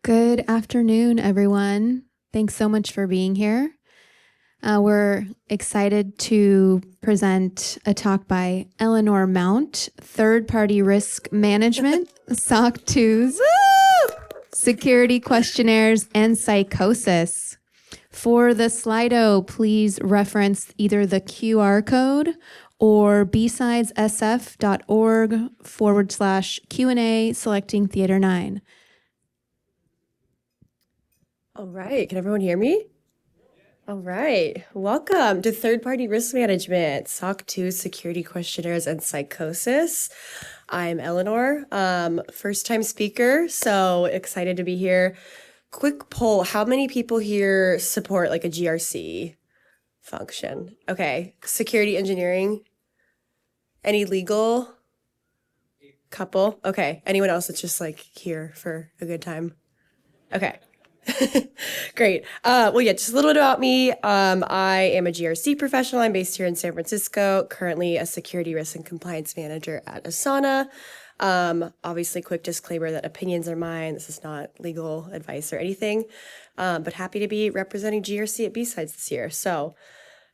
Good afternoon, everyone. Thanks so much for being here. We're excited to present a talk by Eleanor Mount, Third-Party Risk Management, SOC 2s, Security Questionnaires, and Psychosis. For the Slido, please reference either the QR code or BSidesSF.org/Q&A, selecting Theater 9. All right, can everyone hear me? All right, welcome to Third-Party Risk Management, SOC 2 Security Questionnaires, and Psychosis. I'm Eleanor, first-time speaker, so excited to be here. Quick poll, how many people here support like a GRC function? Okay, security engineering? Any legal? Couple? Okay, anyone else that's just like here for a good time? Okay. Great. Well, yeah, just a little bit about me. I am a GRC professional. I'm based here in San Francisco, currently a security risk and compliance manager at Asana. Obviously, quick disclaimer that opinions are mine. This is not legal advice or anything, but happy to be representing GRC at BSides this year. So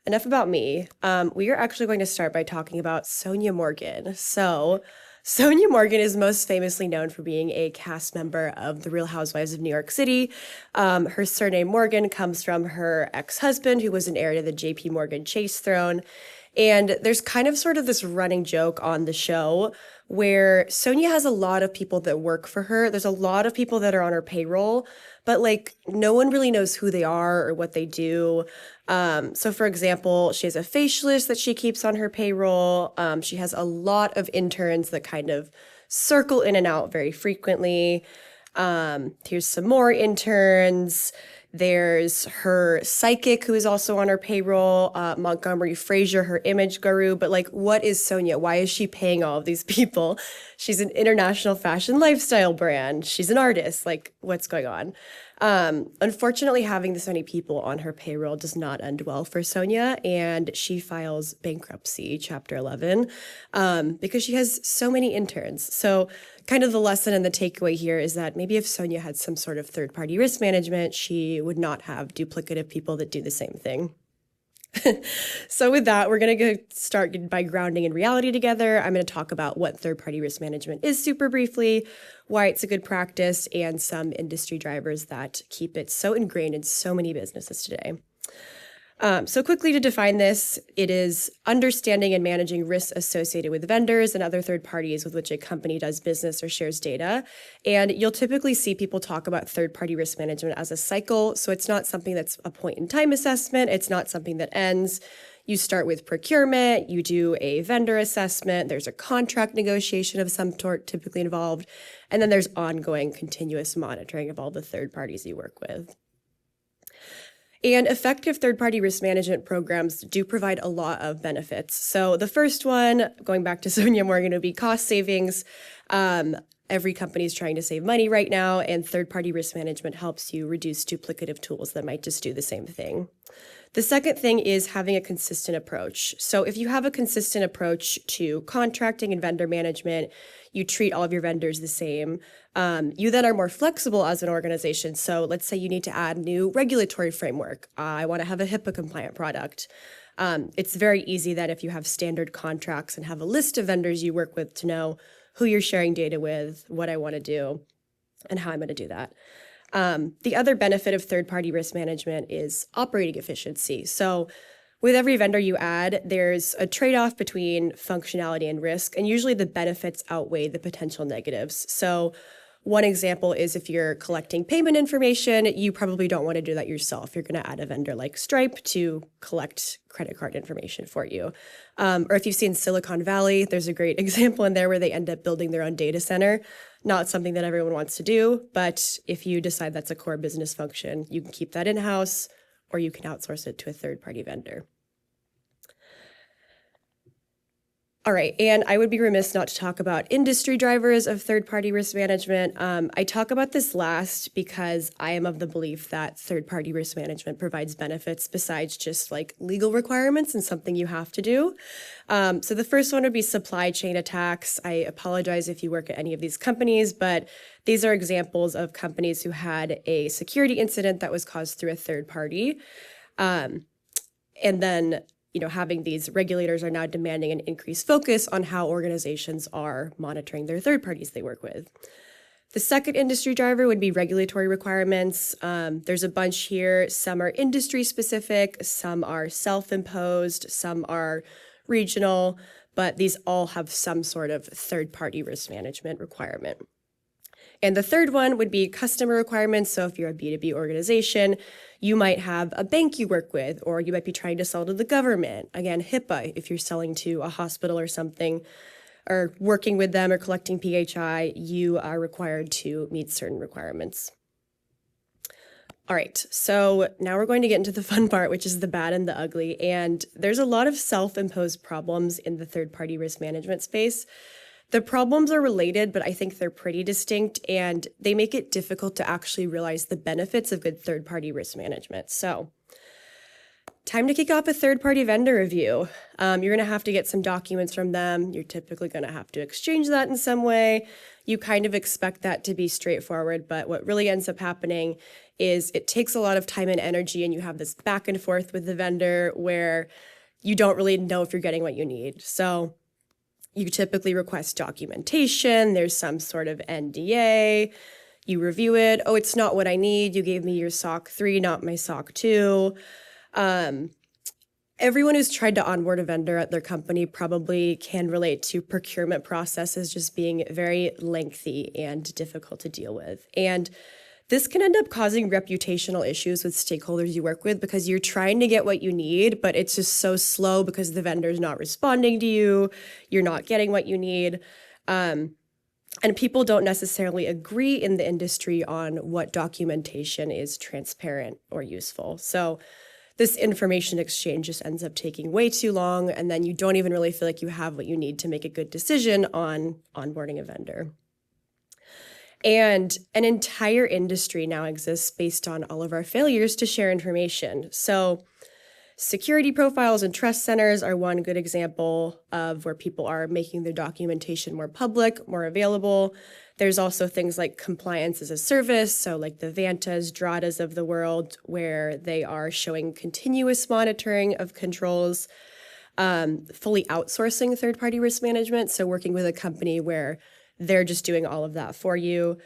enough about me. We are actually going to start by talking about Sonia Morgan. So Sonia Morgan is most famously known for being a cast member of The Real Housewives of New York City. Her surname Morgan comes from her ex-husband, who was an heir to the J.P. Morgan Chase throne. And there's kind of sort of this running joke on the show where Sonia has a lot of people that work for her. There's a lot of people that are on her payroll, but like no one really knows who they are or what they do. So for example, she has a facialist that she keeps on her payroll. She has a lot of interns that kind of circle in and out very frequently. Here's some more interns. There's her psychic, who is also on her payroll, Montgomery Frazier, her image guru. But like, what is Sonia? Why is she paying all of these people? She's an international fashion lifestyle brand. She's an artist. Like, what's going on? Unfortunately, having this many people on her payroll does not end well for Sonia, and she files bankruptcy, Chapter 11, because she has so many interns. So kind of the lesson and the takeaway here is that maybe if Sonia had some sort of third-party risk management, she would not have duplicative people that do the same thing. So with that, we're going to start by grounding in reality together. I'm going to talk about what third-party risk management is super briefly, why it's a good practice, and some industry drivers that keep it so ingrained in so many businesses today. So quickly to define this, it is understanding and managing risks associated with vendors and other third parties with which a company does business or shares data. And you'll typically see people talk about third-party risk management as a cycle. So it's not something that's a point-in-time assessment. It's not something that ends. You start with procurement, you do a vendor assessment, there's a contract negotiation of some sort typically involved, and then there's ongoing continuous monitoring of all the third parties you work with. And effective third-party risk management programs do provide a lot of benefits. So the first one, going back to Sonia Morgan, would be cost savings. Every company is trying to save money right now, and third-party risk management helps you reduce duplicative tools that might just do the same thing. The second thing is having a consistent approach. So if you have a consistent approach to contracting and vendor management, you treat all of your vendors the same, you then are more flexible as an organization. So let's say you need to add new regulatory framework. I want to have a HIPAA compliant product. It's very easy that if you have standard contracts and have a list of vendors you work with to know who you're sharing data with, what I want to do, and how I'm going to do that. The other benefit of third-party risk management is operating efficiency. So with every vendor you add, there's a trade-off between functionality and risk, and usually the benefits outweigh the potential negatives. So one example is if you're collecting payment information, you probably don't want to do that yourself. You're going to add a vendor like Stripe to collect credit card information for you. Or if you've seen Silicon Valley, there's a great example in there where they end up building their own data center. Not something that everyone wants to do, but if you decide that's a core business function, you can keep that in-house or you can outsource it to a third-party vendor. All right, and I would be remiss not to talk about industry drivers of third-party risk management. I talk about this last because I am of the belief that third-party risk management provides benefits besides just like legal requirements and something you have to do. So the first one would be supply chain attacks. I apologize if you work at any of these companies, but these are examples of companies who had a security incident that was caused through a third party. And then having these regulators are now demanding an increased focus on how organizations are monitoring their third parties they work with. The second industry driver would be regulatory requirements. There's a bunch here. Some are industry specific, some are self-imposed, some are regional, but these all have some sort of third-party risk management requirement. And the third one would be customer requirements. So if you're a B2B organization, you might have a bank you work with, or you might be trying to sell to the government. Again, HIPAA, if you're selling to a hospital or something, or working with them or collecting PHI, you are required to meet certain requirements. All right, so now we're going to get into the fun part, which is the bad and the ugly. And there's a lot of self-imposed problems in the third-party risk management space. The problems are related, but I think they're pretty distinct, and they make it difficult to actually realize the benefits of good third-party risk management. So, time to kick off a third-party vendor review. You're going to have to get some documents from them. You're typically going to have to exchange that in some way. You kind of expect that to be straightforward, but what really ends up happening is it takes a lot of time and energy, and you have this back and forth with the vendor where you don't really know if you're getting what you need. So, you typically request documentation, there's some sort of NDA, you review it, oh, it's not what I need, you gave me your SOC 3, not my SOC 2. Everyone who's tried to onboard a vendor at their company probably can relate to procurement processes just being very lengthy and difficult to deal with. And this can end up causing reputational issues with stakeholders you work with because you're trying to get what you need, but it's just so slow because the vendor's not responding to you, you're not getting what you need. And people don't necessarily agree in the industry on what documentation is transparent or useful. So this information exchange just ends up taking way too long, and then you don't even really feel like you have what you need to make a good decision on onboarding a vendor. And an entire industry now exists based on all of our failures to share information. So security profiles and trust centers are one good example of where people are making their documentation more public, more available. There's also things like compliance as a service, so like the Vantas, Dradas of the world, where they are showing continuous monitoring of controls, fully outsourcing third-party risk management, so working with a company where they're just doing all of that for you.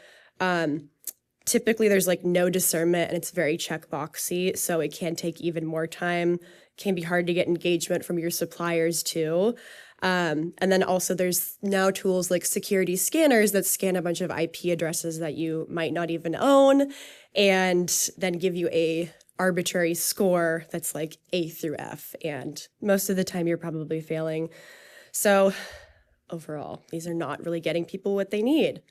Typically, there's like no discernment and it's very checkboxy, so it can take even more time. It can be hard to get engagement from your suppliers too. And then also there's now tools like security scanners that scan a bunch of IP addresses that you might not even own and then give you a arbitrary score that's like A through F. And most of the time you're probably failing. So overall, these are not really getting people what they need.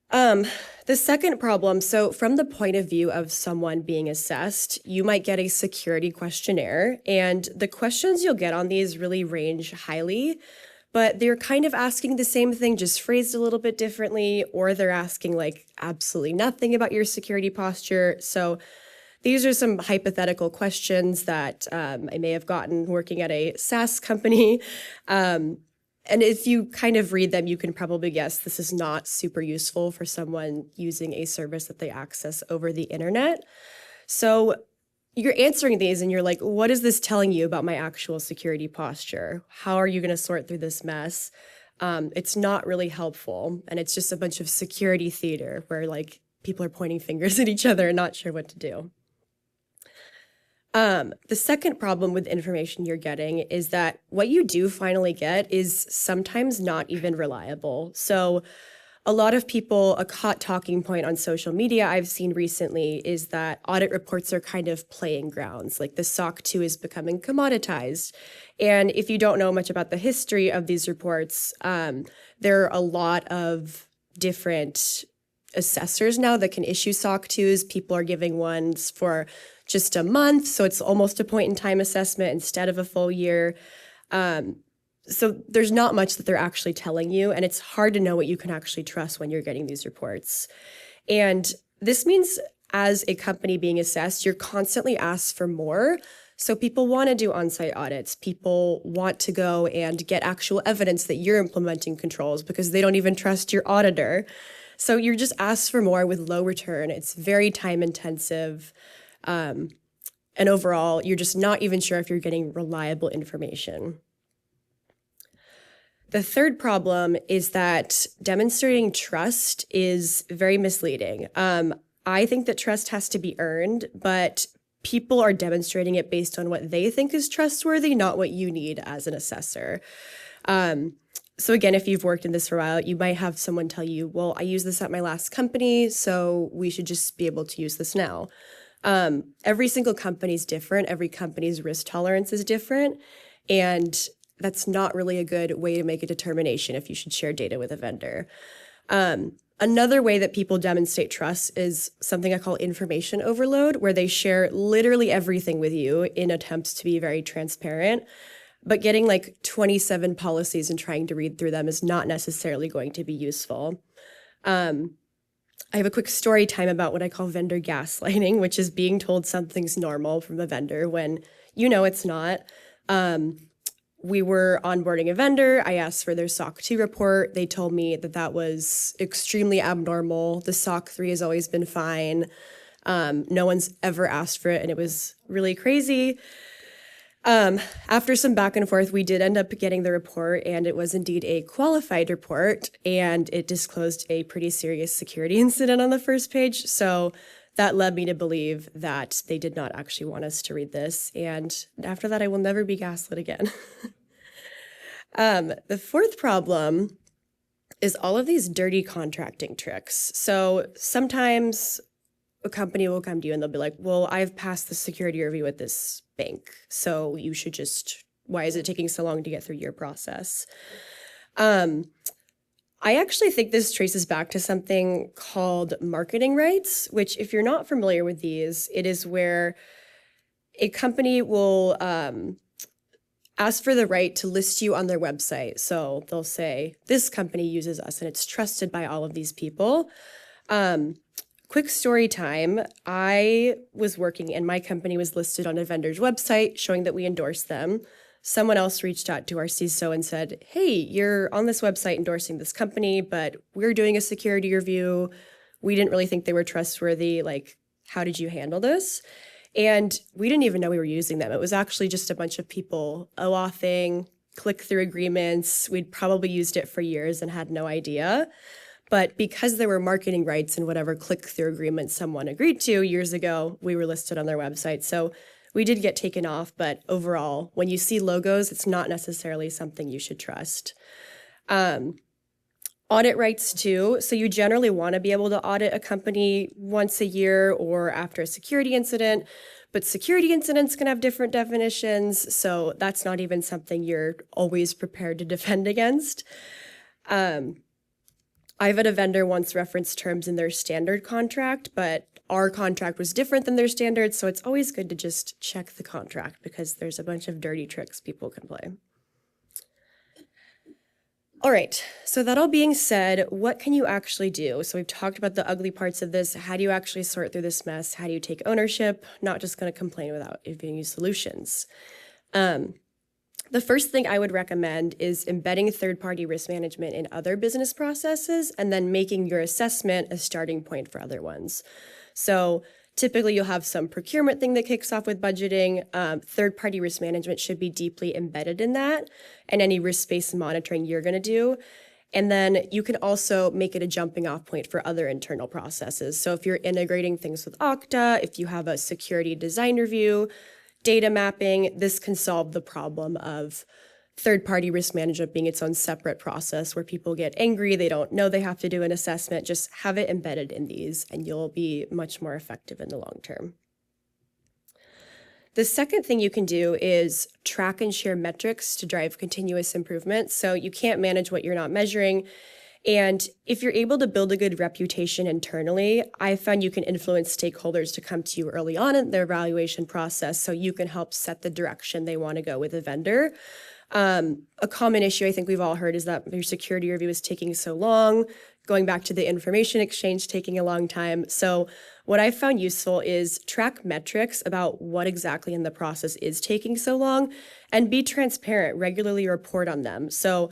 The second problem, so from the point of view of someone being assessed, you might get a security questionnaire, and the questions you'll get on these really range highly, but they're kind of asking the same thing, just phrased a little bit differently, or they're asking like absolutely nothing about your security posture. So these are some hypothetical questions that I may have gotten working at a SaaS company. And if you kind of read them, you can probably guess this is not super useful for someone using a service that they access over the internet. So you're answering these and you're like, what is this telling you about my actual security posture? How are you going to sort through this mess? It's not really helpful. And it's just a bunch of security theater where like people are pointing fingers at each other and not sure what to do. The second problem with information you're getting is that what you do finally get is sometimes not even reliable. So a lot of people, a hot talking point on social media I've seen recently is that audit reports are kind of playing grounds, like the SOC 2 is becoming commoditized. And if you don't know much about the history of these reports, there are a lot of different assessors now that can issue SOC 2s. People are giving ones for just a month, so it's almost a point-in-time assessment instead of a full year. So there's not much that they're actually telling you, and it's hard to know what you can actually trust when you're getting these reports. And this means as a company being assessed, you're constantly asked for more. So people want to do on-site audits. People want to go and get actual evidence that you're implementing controls because they don't even trust your auditor. So you're just asked for more with low return. It's very time intensive. And overall, you're just not even sure if you're getting reliable information. The third problem is that demonstrating trust is very misleading. I think that trust has to be earned, but people are demonstrating it based on what they think is trustworthy, not what you need as an assessor. So again, if you've worked in this for a while, you might have someone tell you, well, I used this at my last company, so we should just be able to use this now. Every single company is different. Every company's risk tolerance is different. And that's not really a good way to make a determination if you should share data with a vendor. Another way that people demonstrate trust is something I call information overload, where they share literally everything with you in attempts to be very transparent. But getting like 27 policies and trying to read through them is not necessarily going to be useful. I have a quick story time about what I call vendor gaslighting, which is being told something's normal from a vendor when you know it's not. We were onboarding a vendor. I asked for their SOC 2 report. They told me that that was extremely abnormal. The SOC 3 has always been fine. No one's ever asked for it, and it was really crazy. After some back and forth, we did end up getting the report, and it was indeed a qualified report, and it disclosed a pretty serious security incident on the first page. So that led me to believe that they did not actually want us to read this. And after that, I will never be gaslit again. The fourth problem is all of these dirty contracting tricks. So sometimes a company will come to you and they'll be like, well, I've passed the security review at this bank, so you should just, why is it taking so long to get through your process? I actually think this traces back to something called marketing rights, which if you're not familiar with these, it is where a company will ask for the right to list you on their website. So they'll say, this company uses us and it's trusted by all of these people. Quick story time. I was working and my company was listed on a vendor's website showing that we endorsed them. Someone else reached out to our CISO and said, hey, you're on this website endorsing this company, but we're doing a security review. We didn't really think they were trustworthy. Like, how did you handle this? And we didn't even know we were using them. It was actually just a bunch of people OAuthing, click-through agreements. We'd probably used it for years and had no idea. But because there were marketing rights in whatever click-through agreement someone agreed to years ago, we were listed on their website. So we did get taken off, but overall, when you see logos, it's not necessarily something you should trust. Audit rights too. So you generally want to be able to audit a company once a year or after a security incident, but security incidents can have different definitions. So that's not even something you're always prepared to defend against. I've had a vendor once reference terms in their standard contract, but our contract was different than their standard, so it's always good to just check the contract because there's a bunch of dirty tricks people can play. All right, so that all being said, what can you actually do? So we've talked about the ugly parts of this. How do you actually sort through this mess? How do you take ownership? Not just going to complain without giving you solutions. The first thing I would recommend is embedding third-party risk management in other business processes and then making your assessment a starting point for other ones. So typically you'll have some procurement thing that kicks off with budgeting. Third-party risk management should be deeply embedded in that and any risk-based monitoring you're going to do. And then you can also make it a jumping off point for other internal processes. So if you're integrating things with Okta, if you have a security design review, data mapping, this can solve the problem of third-party risk management being its own separate process where people get angry, they don't know they have to do an assessment. Just have it embedded in these and you'll be much more effective in the long term. The second thing you can do is track and share metrics to drive continuous improvement. So you can't manage what you're not measuring. And if you're able to build a good reputation internally, I found you can influence stakeholders to come to you early on in their evaluation process so you can help set the direction they want to go with a vendor. A common issue I think we've all heard is that your security review is taking so long, going back to the information exchange taking a long time. So what I found useful is track metrics about what exactly in the process is taking so long and be transparent, regularly report on them. So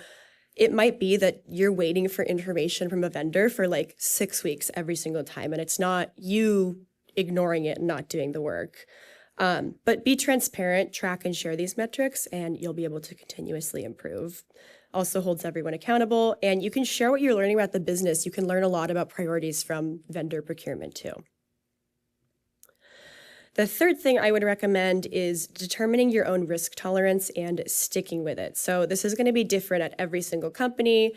it might be that you're waiting for information from a vendor for like 6 weeks every single time, and it's not you ignoring it and not doing the work. But be transparent, track and share these metrics, and you'll be able to continuously improve. Also holds everyone accountable, and you can share what you're learning about the business. You can learn a lot about priorities from vendor procurement too. The third thing I would recommend is determining your own risk tolerance and sticking with it. So this is going to be different at every single company,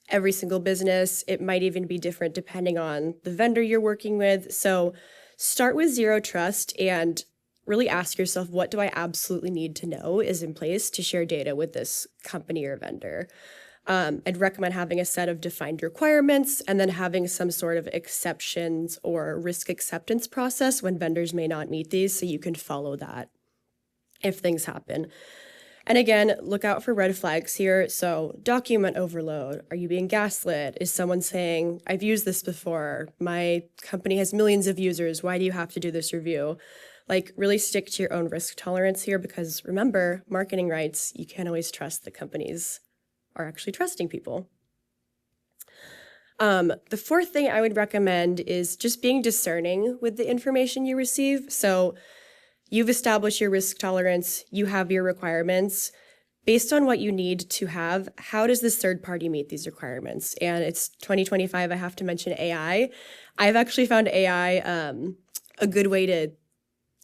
every single business. It might even be different depending on the vendor you're working with. So start with zero trust and really ask yourself, what do I absolutely need to know is in place to share data with this company or vendor? I'd recommend having a set of defined requirements and then having some sort of exceptions or risk acceptance process when vendors may not meet these, so you can follow that if things happen. And again, look out for red flags here. So document overload. Are you being gaslit? Is someone saying, I've used this before, my company has millions of users, why do you have to do this review? Like, really stick to your own risk tolerance here, because remember, marketing rights, you can't always trust the companies are actually trusting people. The fourth thing I would recommend is just being discerning with the information you receive. So you've established your risk tolerance, you have your requirements. Based on what you need to have, how does this third party meet these requirements? And it's 2025, I have to mention AI. I've actually found AI a good way to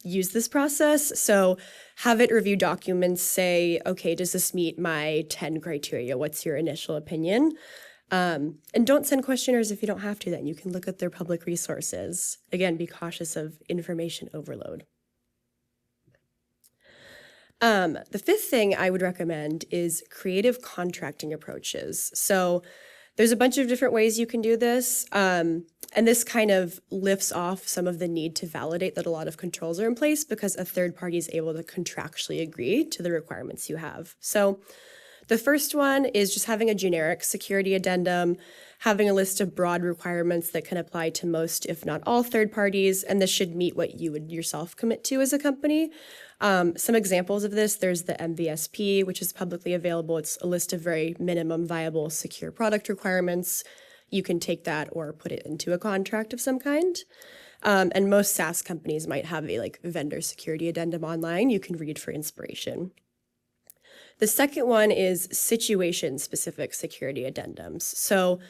use this process. So have it review documents, say, okay, does this meet my 10 criteria? What's your initial opinion? And don't send questionnaires if you don't have to, then you can look at their public resources. Again, be cautious of information overload. The fifth thing I would recommend is creative contracting approaches. So there's a bunch of different ways you can do this. And this kind of lifts off some of the need to validate that a lot of controls are in place because a third party is able to contractually agree to the requirements you have. So the first one is just having a generic security addendum, having a list of broad requirements that can apply to most, if not all, third parties, and this should meet what you would yourself commit to as a company. Some examples of this, there's the MVSP, which is publicly available. It's a list of very minimum viable secure product requirements. You can take that or put it into a contract of some kind. And most SaaS companies might have a vendor security addendum online you can read for inspiration. The second one is situation-specific security addendums. So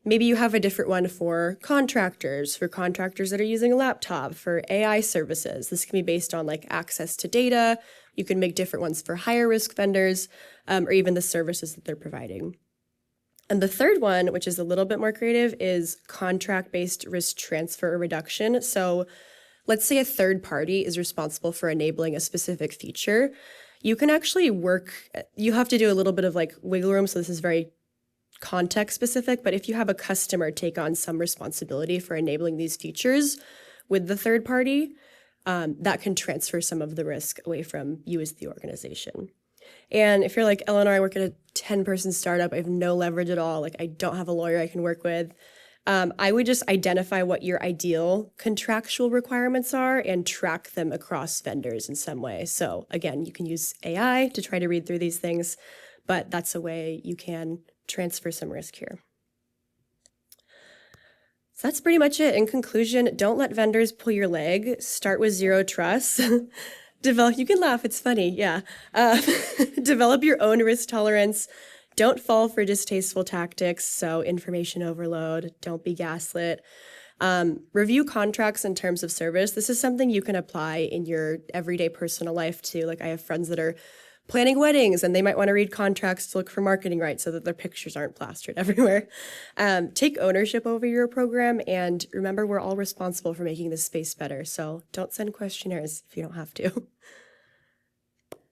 maybe you have a different one for contractors that are using a laptop, for AI services. This can be based on access to data. You can make different ones for higher risk vendors, or even the services that they're providing. And the third one, which is a little bit more creative, is contract-based risk transfer or reduction. So let's say a third party is responsible for enabling a specific feature. You can actually you have to do a little bit of wiggle room, so this is very context specific, but if you have a customer take on some responsibility for enabling these features with the third party, that can transfer some of the risk away from you as the organization. And if you're like, Eleanor, I work at a 10-person startup, I have no leverage at all, I don't have a lawyer I can work with, I would just identify what your ideal contractual requirements are and track them across vendors in some way. So again, you can use AI to try to read through these things, but that's a way you can transfer some risk here. So that's pretty much it. In conclusion, don't let vendors pull your leg. Start with zero trust. You can laugh, it's funny, yeah. Develop your own risk tolerance. Don't fall for distasteful tactics, so information overload, don't be gaslit. Review contracts and terms of service. This is something you can apply in your everyday personal life too. I have friends that are planning weddings and they might want to read contracts to look for marketing rights so that their pictures aren't plastered everywhere. Take ownership over your program, and remember, we're all responsible for making this space better, so don't send questionnaires if you don't have to.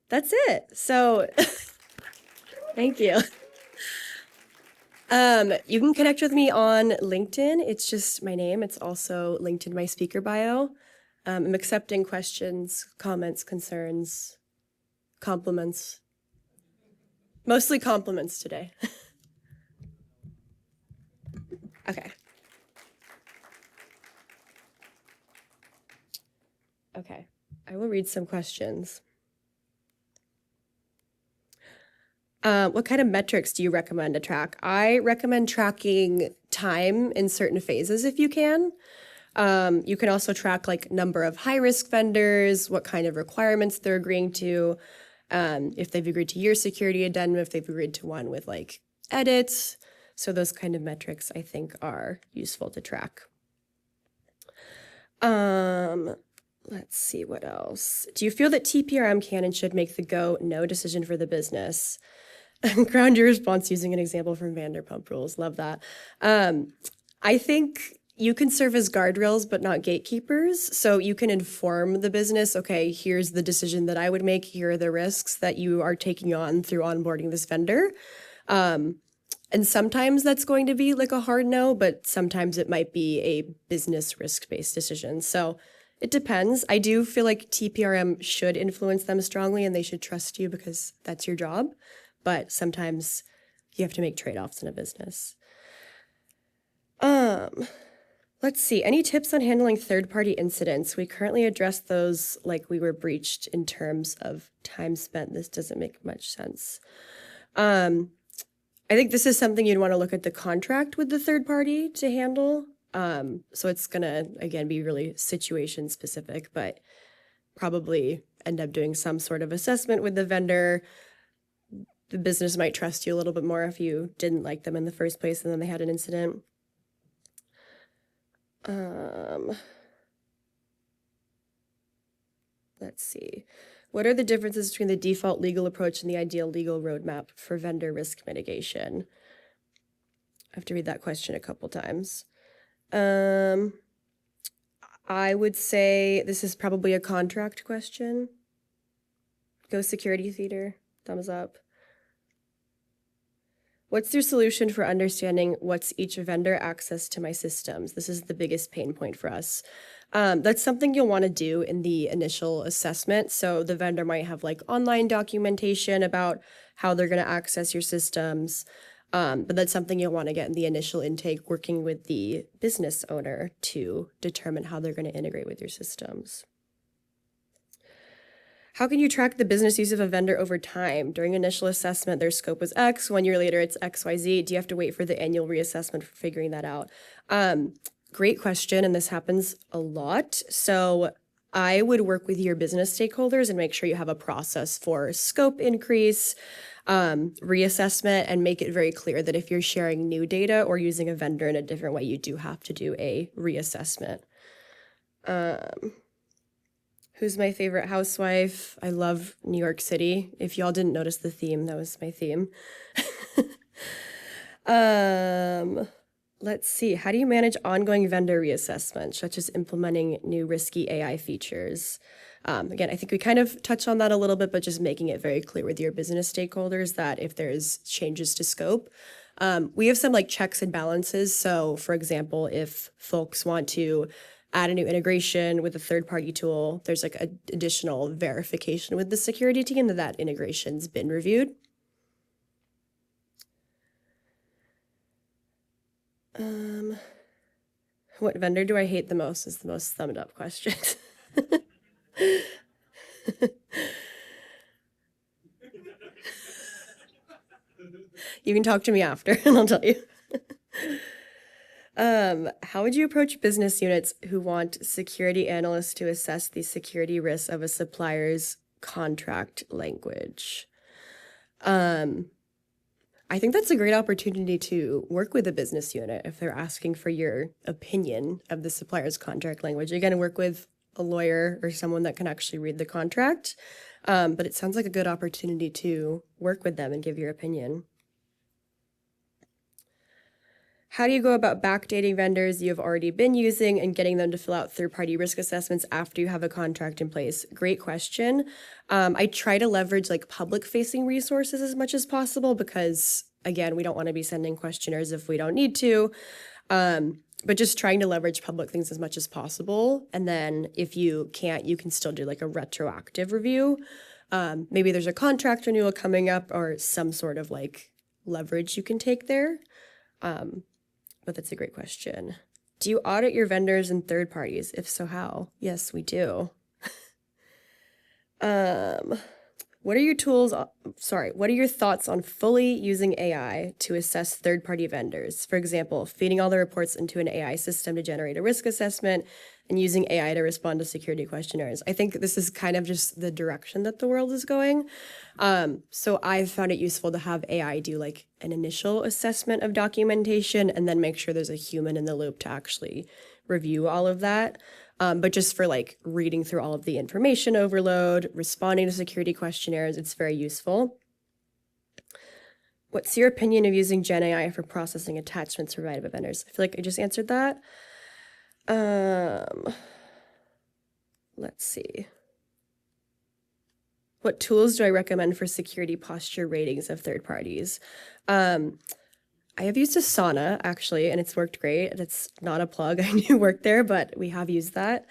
That's it. So thank you. You can connect with me on LinkedIn. It's just my name. It's also linked in my speaker bio. I'm accepting questions, comments, concerns, compliments. Mostly compliments today. Okay. Okay, I will read some questions. What kind of metrics do you recommend to track? I recommend tracking time in certain phases if you can. You can also track like number of high-risk vendors, what kind of requirements they're agreeing to, if they've agreed to your security addendum, if they've agreed to one with like edits. So those kind of metrics I think are useful to track. Let's see what else. Do you feel that TPRM can and should make the go, no decision for the business? Ground your response using an example from Vanderpump Rules. Love that. I think you can serve as guardrails, but not gatekeepers. So you can inform the business, okay, here's the decision that I would make. Here are the risks that you are taking on through onboarding this vendor. And sometimes that's going to be like a hard no, but sometimes it might be a business risk-based decision. So it depends. I do feel like TPRM should influence them strongly and they should trust you because that's your job. But sometimes you have to make trade-offs in a business. Let's see. Any tips on handling third-party incidents? We currently address those like we were breached in terms of time spent. This doesn't make much sense. I think this is something you'd want to look at the contract with the third party to handle. So it's gonna, again, be really situation specific, but probably end up doing some sort of assessment with the vendor. The business might trust you a little bit more if you didn't like them in the first place and then they had an incident. Let's see. What are the differences between the default legal approach and the ideal legal roadmap for vendor risk mitigation? I have to read that question a couple times. I would say this is probably a contract question. Go Security Theater, thumbs up. What's your solution for understanding what's each vendor access to my systems? This is the biggest pain point for us. That's something you'll want to do in the initial assessment. So the vendor might have like online documentation about how they're going to access your systems. But that's something you'll want to get in the initial intake, working with the business owner to determine how they're going to integrate with your systems. How can you track the business use of a vendor over time? During initial assessment, their scope was X. 1 year later, it's XYZ. Do you have to wait for the annual reassessment for figuring that out? Great question, and this happens a lot. So I would work with your business stakeholders and make sure you have a process for scope increase, reassessment, and make it very clear that if you're sharing new data or using a vendor in a different way, you do have to do a reassessment. Who's my favorite housewife? I love New York City. If y'all didn't notice the theme, that was my theme. Let's see. How do you manage ongoing vendor reassessment, such as implementing new risky AI features? Again, I think we kind of touched on that a little bit, but just making it very clear with your business stakeholders that if there's changes to scope, we have some like checks and balances. So for example, if folks want to add a new integration with a third-party tool, there's like an additional verification with the security team that that integration's been reviewed. What vendor do I hate the most is the most thumbed up question. You can talk to me after and I'll tell you. How would you approach business units who want security analysts to assess the security risks of a supplier's contract language? I think that's a great opportunity to work with a business unit if they're asking for your opinion of the supplier's contract language. Again, work with a lawyer or someone that can actually read the contract. But it sounds like a good opportunity to work with them and give your opinion. How do you go about backdating vendors you have already been using and getting them to fill out third-party risk assessments after you have a contract in place? Great question. I try to leverage like public-facing resources as much as possible because, again, we don't want to be sending questionnaires if we don't need to. But just trying to leverage public things as much as possible. And then if you can't, you can still do like a retroactive review. Maybe there's a contract renewal coming up or some sort of like leverage you can take there. But that's a great question. Do you audit your vendors and third parties? If so, how? Yes, we do. What are your what are your thoughts on fully using AI to assess third-party vendors? For example, feeding all the reports into an AI system to generate a risk assessment and using AI to respond to security questionnaires. I think this is kind of just the direction that the world is going. So I've found it useful to have AI do like an initial assessment of documentation and then make sure there's a human in the loop to actually review all of that. But just for like reading through all of the information overload, responding to security questionnaires, it's very useful. What's your opinion of using Gen AI for processing attachments provided by vendors? I feel like I just answered that. Let's see. What tools do I recommend for security posture ratings of third parties? I have used Asana actually, and it's worked great. That's not a plug. I knew worked there, but we have used that.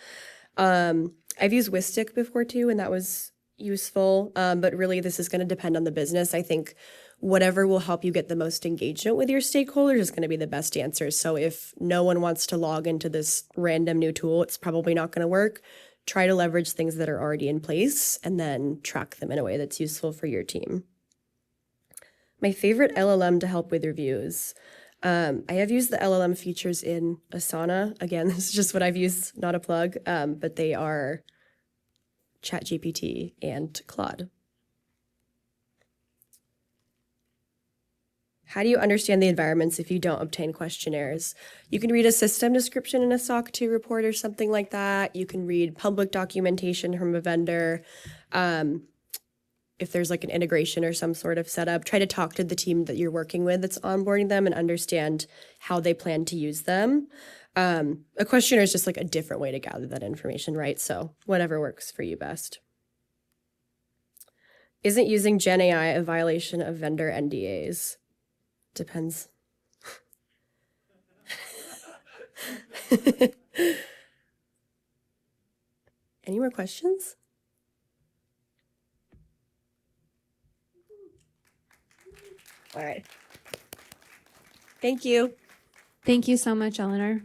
I've used Wistic before too, and that was useful. But really, this is going to depend on the business. I think whatever will help you get the most engagement with your stakeholders is going to be the best answer. So if no one wants to log into this random new tool, it's probably not going to work. Try to leverage things that are already in place and then track them in a way that's useful for your team. My favorite LLM to help with reviews. I have used the LLM features in Asana. Again, this is just what I've used, not a plug, but they are ChatGPT and Claude. How do you understand the environments if you don't obtain questionnaires? You can read a system description in a SOC 2 report or something like that. You can read public documentation from a vendor. If there's like an integration or some sort of setup, try to talk to the team that you're working with that's onboarding them and understand how they plan to use them. A questionnaire is just like a different way to gather that information, right? So whatever works for you best. Isn't using Gen AI a violation of vendor NDAs? Depends. Any more questions? All right. Thank you. Thank you so much, Eleanor.